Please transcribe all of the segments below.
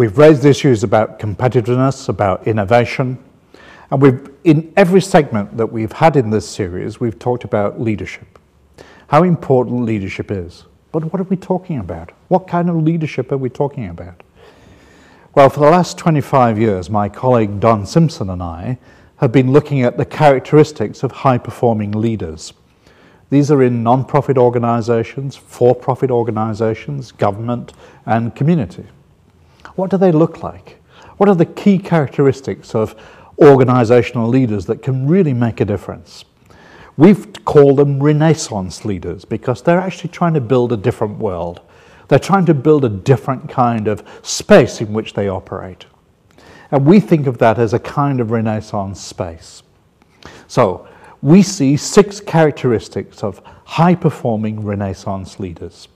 We've raised issues about competitiveness, about innovation, and in every segment that we've had in this series, we've talked about leadership, how important leadership is. But what are we talking about? What kind of leadership are we talking about? Well, for the last 25 years, my colleague Don Simpson and I have been looking at the characteristics of high-performing leaders. These are in non-profit organizations, for-profit organizations, government, and community. What do they look like? What are the key characteristics of organizational leaders that can really make a difference? We've called them Renaissance leaders because they're actually trying to build a different world. They're trying to build a different kind of space in which they operate. And we think of that as a kind of Renaissance space. So we see 6 characteristics of high-performing Renaissance leaders.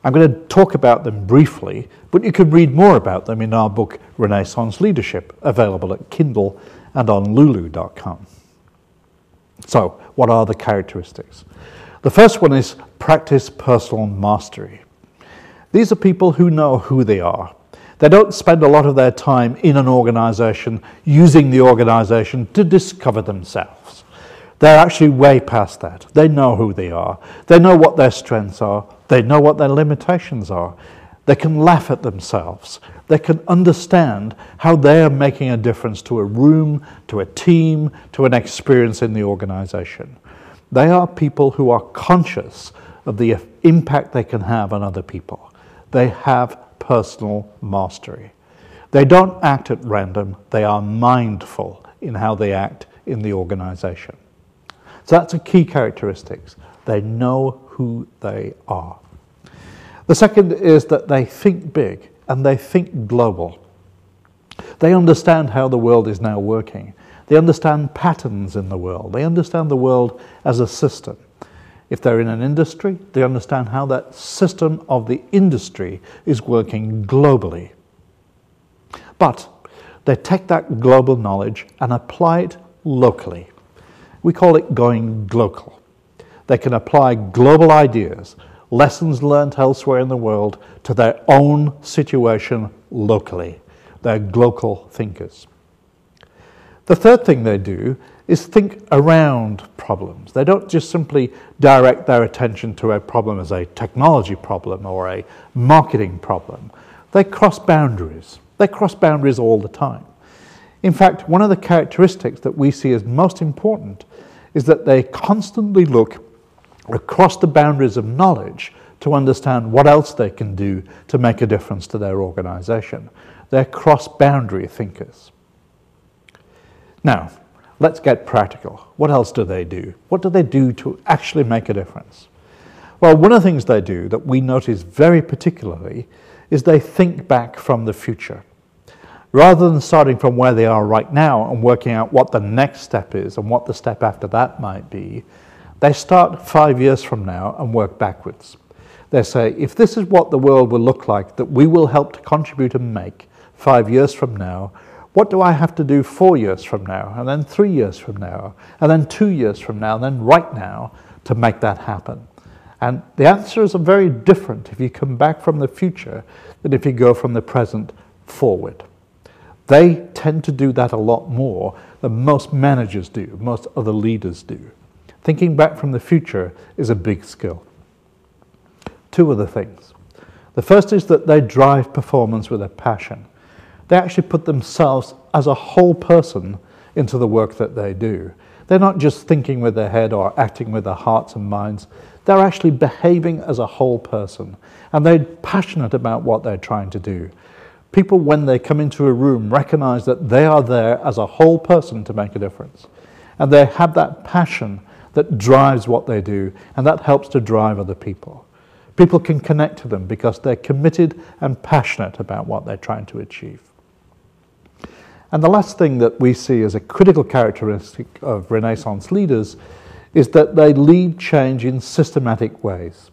I'm going to talk about them briefly, but you can read more about them in our book, Renaissance Leadership, available at Kindle and on lulu.com. So, what are the characteristics? The first one is practice personal mastery. These are people who know who they are. They don't spend a lot of their time in an organization using the organization to discover themselves. They're actually way past that. They know who they are. They know what their strengths are. They know what their limitations are. They can laugh at themselves. They can understand how they are making a difference to a room, to a team, to an experience in the organization. They are people who are conscious of the impact they can have on other people. They have personal mastery. They don't act at random. They are mindful in how they act in the organization. So that's a key characteristic. They know who they are. The second is that they think big and they think global. They understand how the world is now working. They understand patterns in the world. They understand the world as a system. If they're in an industry, they understand how that system of the industry is working globally. But they take that global knowledge and apply it locally. We call it going global. They can apply global ideas, lessons learned elsewhere in the world, to their own situation locally. They're global thinkers. The third thing they do is think around problems. They don't just simply direct their attention to a problem as a technology problem or a marketing problem. They cross boundaries. They cross boundaries all the time. In fact, one of the characteristics that we see as most important is that they constantly look across the boundaries of knowledge to understand what else they can do to make a difference to their organization. They're cross-boundary thinkers. Now, let's get practical. What else do they do? What do they do to actually make a difference? Well, one of the things they do that we notice very particularly is they think back from the future. Rather than starting from where they are right now and working out what the next step is and what the step after that might be, they start 5 years from now and work backwards. They say, if this is what the world will look like that we will help to contribute and make 5 years from now, what do I have to do 4 years from now, and then 3 years from now, and then 2 years from now, and then right now to make that happen? And the answers are very different if you come back from the future than if you go from the present forward. They tend to do that a lot more than most managers do, most other leaders do. Thinking back from the future is a big skill. 2 other things. The first is that they drive performance with a passion. They actually put themselves as a whole person into the work that they do. They're not just thinking with their head or acting with their hearts and minds. They're actually behaving as a whole person, and they're passionate about what they're trying to do. People, when they come into a room, recognize that they are there as a whole person to make a difference. And they have that passion that drives what they do, and that helps to drive other people. People can connect to them because they're committed and passionate about what they're trying to achieve. And the last thing that we see as a critical characteristic of Renaissance leaders is that they lead change in systematic ways.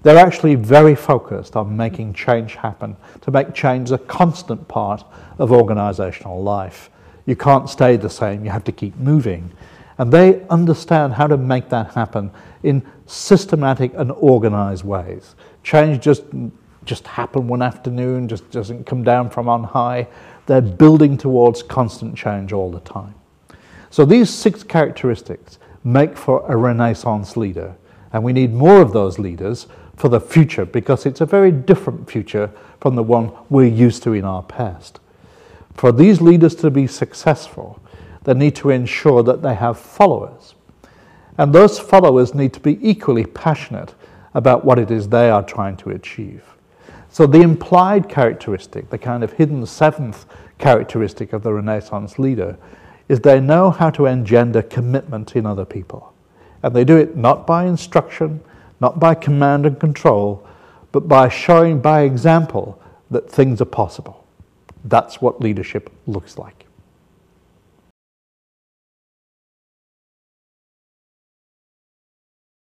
They're actually very focused on making change happen, to make change a constant part of organizational life. You can't stay the same, you have to keep moving. And they understand how to make that happen in systematic and organized ways. Change just just happen one afternoon, just doesn't come down from on high. They're building towards constant change all the time. So these 6 characteristics make for a Renaissance leader, and we need more of those leaders for the future, because it's a very different future from the one we're used to in our past. For these leaders to be successful, they need to ensure that they have followers. And those followers need to be equally passionate about what it is they are trying to achieve. So the implied characteristic, the kind of hidden 7th characteristic of the Renaissance leader, is they know how to engender commitment in other people. And they do it not by instruction, not by command and control, but by showing by example that things are possible. That's what leadership looks like.